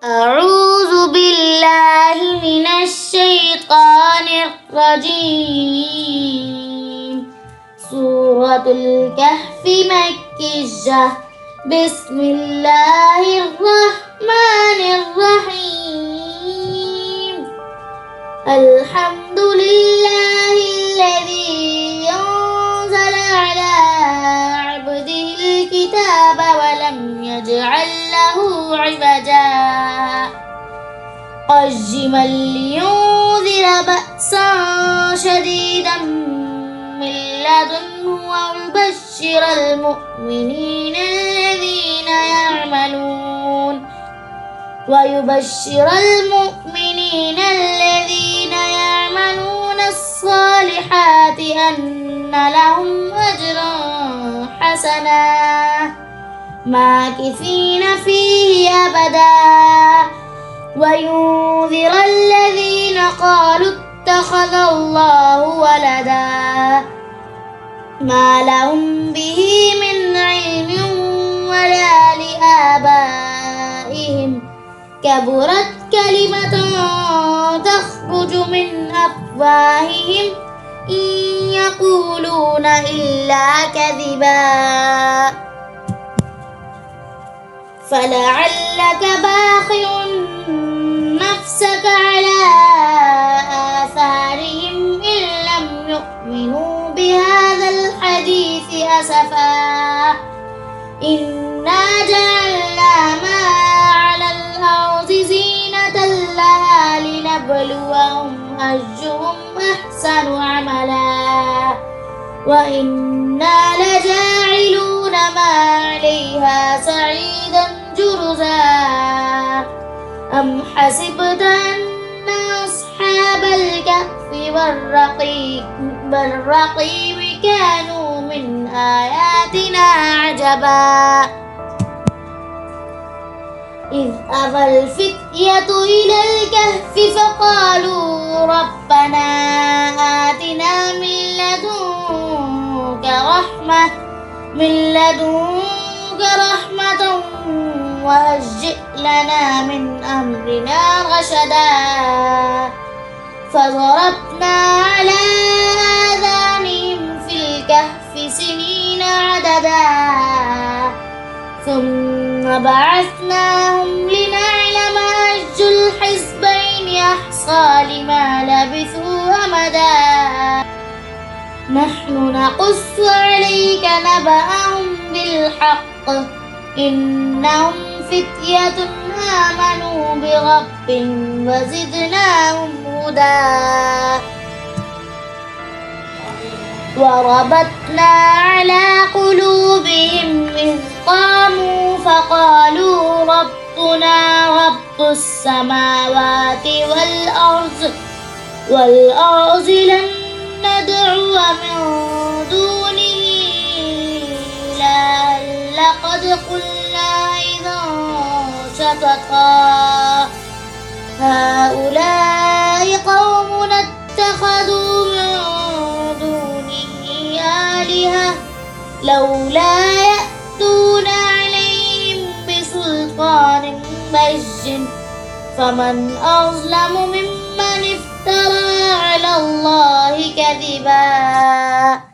أعوذ بالله من الشيطان الرجيم. سورة الكهف مكية. بسم الله الرحمن الرحيم. الحمد لله الذي أنزل على عبده الكتاب ولم يجعل له عوجا قيما لينذر بأسا شديدا من لدنه ويبشر المؤمنين الذين يعملون الصالحات أن لهم أجرا حسنا ماكثين فيه أبدا وينذر الذين قالوا اتخذ الله ولدا ما لهم به من علم ولا لآبائهم كبرت كلمة تخرج من أفواههم إن يقولون إلا كذبا فلعلك باخع نفسك على آثارهم إن لم يؤمنوا بهذا الحديث أسفا إنا جعلنا ما على الأرض زينة لها لنبلوهم أيهم أحسن عملا وإنا لجاعلون ما عليها صعيدا جرزا أم حسبت أن أصحاب الكهف والرقيم كانوا من آياتنا عجبا إذ أوى الفتية إلى الكهف فقالوا ربنا آتنا من لدنك رحمة وهيئ لنا من أمرنا رشدا فضربنا على آذانهم في الكهف سنين عددا ثم بعثناهم لنعلم أي الحزبين أحصى لما لبثوا أمدا نحن نقص عليك نبأهم بالحق إنهم فتية آمنوا برب وزدناهم هدى وربطنا على قلوبهم إذ قاموا فقالوا ربنا رب السماوات والأرض لن ندعو من دونه إلها لقد قلنا إذا شططا هؤلاء قومنا اتخذوا من دونه آلهة لولا يأتون عليهم بسلطان بين فمن أظلم ممن افترى على الله كذبا